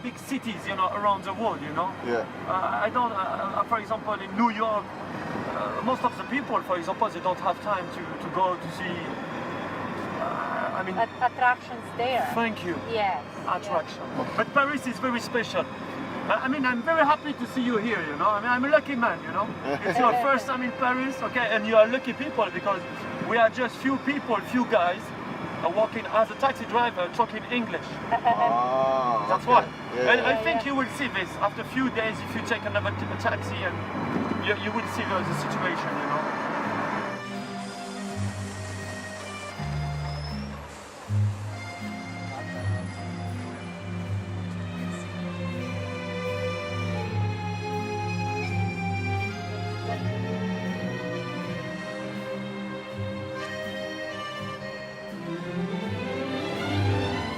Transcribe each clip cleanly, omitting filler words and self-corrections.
big cities, you know, around the world, you know. Yeah. I don't, for example, in New York, most of the people, for example, they don't have time to go to see, I mean... attractions there. Thank you. Yes. Attraction. Yes. But Paris is very special. I mean, I'm very happy to see you here, you know. I mean, I'm a lucky man, you know. It's your first time in Paris, okay, and you are lucky people because we are just few people, few guys, working as a taxi driver, talking English. Oh, that's okay. why. Yeah, and yeah. I think you will see this after a few days if you take another taxi, and you will see the situation, you know.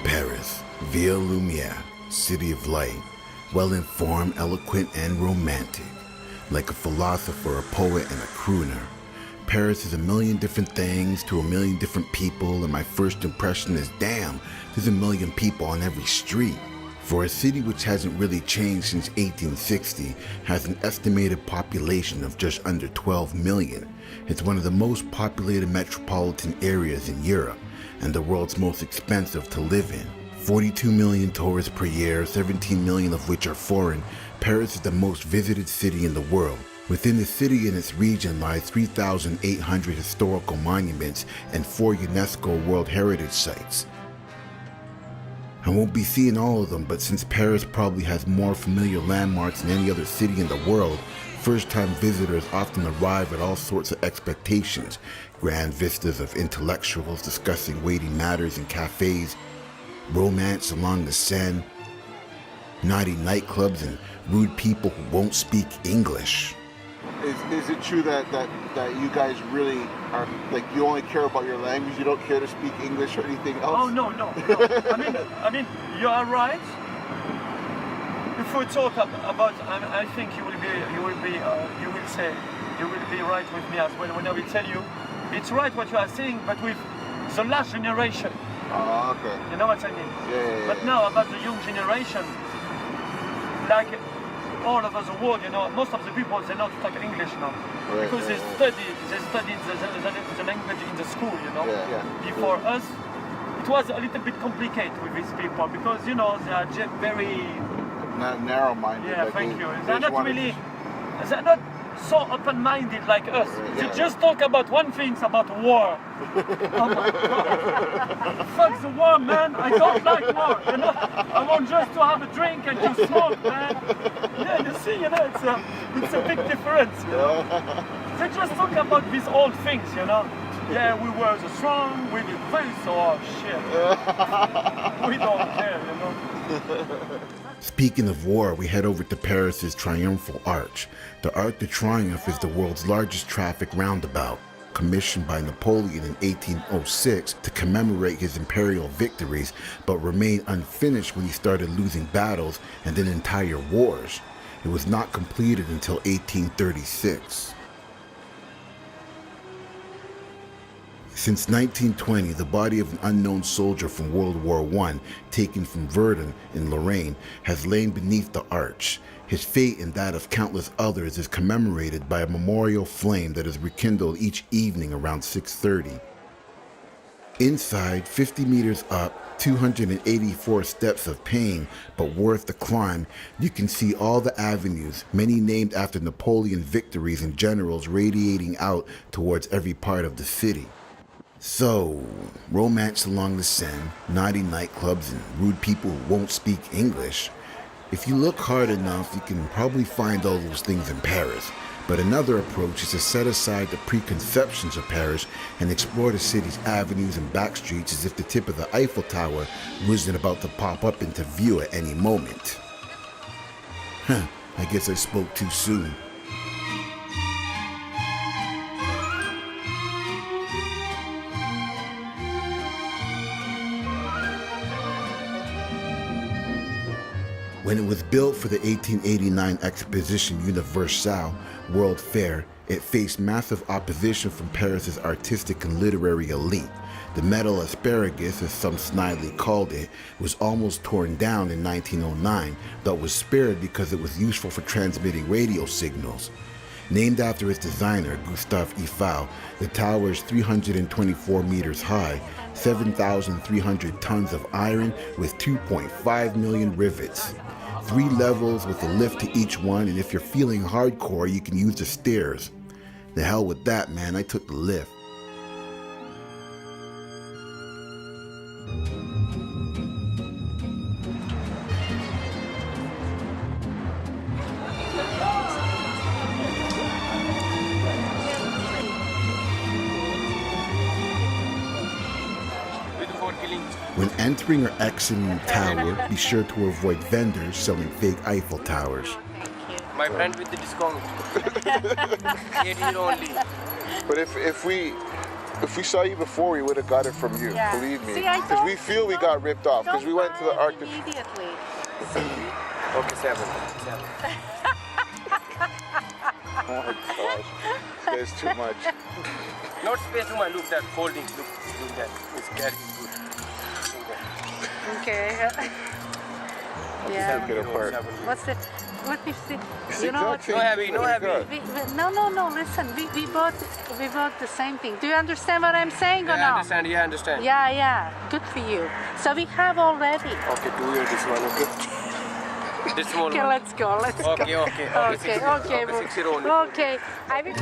Paris, Ville Lumière, city of light, well-informed, eloquent, and romantic. Like a philosopher, a poet, and a crooner. Paris is a million different things to a million different people, and my first impression is, damn, there's a million people on every street. For a city which hasn't really changed since 1860, has an estimated population of just under 12 million. It's one of the most populated metropolitan areas in Europe, and the world's most expensive to live in. 42 million tourists per year, 17 million of which are foreign. Paris is the most visited city in the world. Within the city and its region lies 3,800 historical monuments and 4 UNESCO World Heritage Sites. I won't be seeing all of them, but since Paris probably has more familiar landmarks than any other city in the world, first-time visitors often arrive with all sorts of expectations. Grand vistas of intellectuals discussing weighty matters in cafes, romance along the Seine, naughty nightclubs, and rude people who won't speak English. Is it true that you guys really are, like, you only care about your language, you don't care to speak English or anything else? Oh, no. I mean, you are right. If we talk about, I think you will be right with me as well when I will tell you, it's right what you are saying, but with the last generation. Oh, okay. You know what I mean? Yeah. But now about the young generation, like all over the world, you know, most of the people, they know to talk English now. Right, because they studied the language in the school, you know. Yeah. Before us, it was a little bit complicated with these people because, you know, they are just very... Not narrow-minded. Yeah, thank you. They're not really... They're not so open-minded like us. They just talk about one thing, about war. Oh my God. Fuck the war, man. I don't like war. You know, I want just to have a drink and to smoke, man. Yeah, you see, you know, it's a big difference. You know, they just talk about these old things, you know. Yeah, we were the strong, we did this, oh shit. We don't care, you know. Speaking of war, we head over to Paris's Triumphal Arch. The Arc de Triomphe is the world's largest traffic roundabout, commissioned by Napoleon in 1806 to commemorate his imperial victories, but remained unfinished when he started losing battles and then entire wars. It was not completed until 1836. Since 1920, the body of an unknown soldier from World War I, taken from Verdun in Lorraine, has lain beneath the arch. His fate and that of countless others is commemorated by a memorial flame that is rekindled each evening around 6:30. Inside, 50 meters up, 284 steps of pain, but worth the climb, you can see all the avenues, many named after Napoleon victories and generals, radiating out towards every part of the city. So, romance along the Seine, naughty nightclubs, and rude people who won't speak English. If you look hard enough, you can probably find all those things in Paris. But another approach is to set aside the preconceptions of Paris and explore the city's avenues and back streets as if the tip of the Eiffel Tower wasn't about to pop up into view at any moment. I guess I spoke too soon. When it was built for the 1889 Exposition Universelle World Fair, it faced massive opposition from Paris's artistic and literary elite. The metal asparagus, as some snidely called it, was almost torn down in 1909, but was spared because it was useful for transmitting radio signals. Named after its designer, Gustave Eiffel, the tower is 324 meters high, 7,300 tons of iron with 2.5 million rivets. 3 levels with a lift to each one, and if you're feeling hardcore, you can use the stairs. The hell with that, man, I took the lift. When entering or exiting the tower, be sure to avoid vendors selling fake Eiffel Towers. My friend with the discount. 80 only. But if we saw you before, we would have got it from you. Yeah. Believe me, See, I because we don't- feel we got ripped off. Because we went to the Arc de immediately. Okay, 7. Oh my gosh, that's too much. Not space to my look that folding. Look that. It's carrying good. Okay. Yeah. Take it apart. What's the? Let me see. It's You the know exact what? same No heavy, thing no that we heavy. got. No. Listen, we bought the same thing. Do you understand what I'm saying or Yeah, I no? understand. Yeah, I understand. Yeah. Good for you. So we have already. Okay, 2 years this one. Okay. This small Okay, one. let's go. Let's go. Okay. Okay. 6 year only. Okay. I will.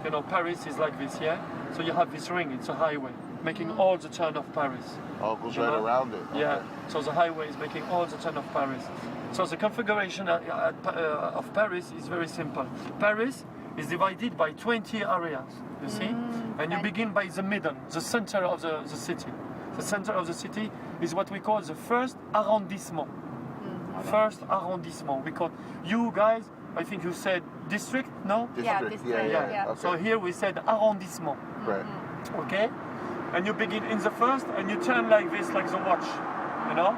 You know, Paris is like this, yeah? So you have this ring, it's a highway, making all the turn of Paris. Oh, it goes You right know? around it. Yeah, Okay. so the highway is making all the turn of Paris. So the configuration of Paris is very simple. Paris is divided by 20 areas, you see? And you begin by the middle, the center of the city. The center of the city is what we call the first arrondissement. First arrondissement. We call, you guys, I think you said district, no? District. Yeah, Yeah. Okay. So here we said arrondissement. Right. Okay? And you begin in the first and you turn like this, like the watch. You know?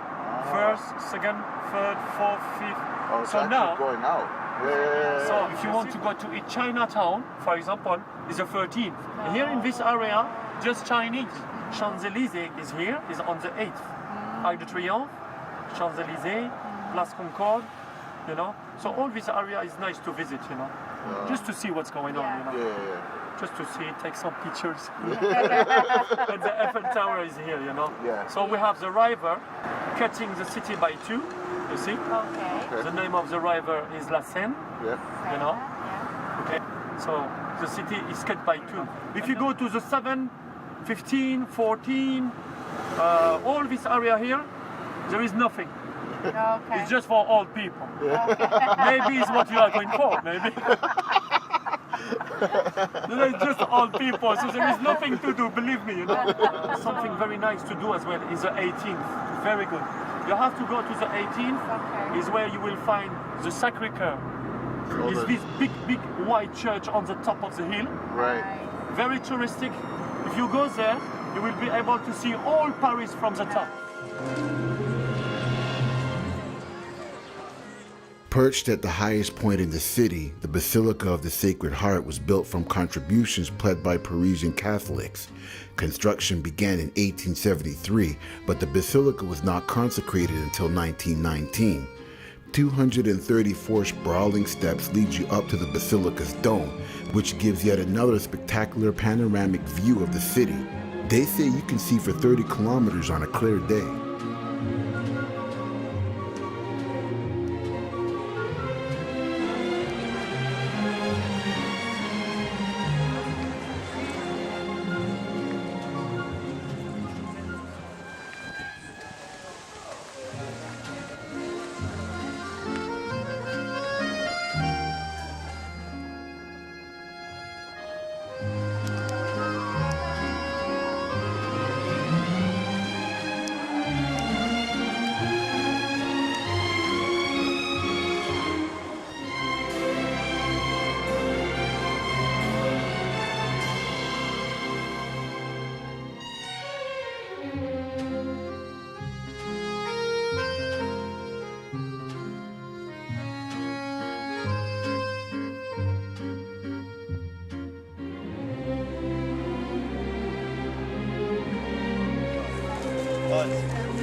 First, second, third, fourth, fifth. Oh, it's so actually now, going out. Yeah. so if you want to go to a Chinatown, for example, is the 13th. Here in this area, just Chinese. Champs-Élysées is here, is on the 8th. Arc de Triomphe, Champs-Élysées, Place Concorde, you know. So all this area is nice to visit, you know. Just to see what's going on, you know. Yeah. Just to see, take some pictures. And the Eiffel Tower is here, you know. Yeah. So we have the river cutting the city by 2, you see. Okay. The name of the river is La Seine, Yeah. you know. Okay. So the city is cut by 2. If you go to the 7, 15, 14, all this area here, there is nothing. Okay. It's just for old people. Maybe it's what you are going for, maybe. It's just old people, so there is nothing to do, believe me, you know. Something very nice to do as well is the 18th. Very good. You have to go to the 18th, Okay. is where you will find the Sacré-Cœur. It's this big white church on the top of the hill. Right. Very touristic. If you go there, you will be able to see all Paris from the top. Perched at the highest point in the city, the Basilica of the Sacred Heart was built from contributions pledged by Parisian Catholics. Construction began in 1873, but the basilica was not consecrated until 1919. 234 sprawling steps lead you up to the basilica's dome, which gives yet another spectacular panoramic view of the city. They say you can see for 30 kilometers on a clear day. months.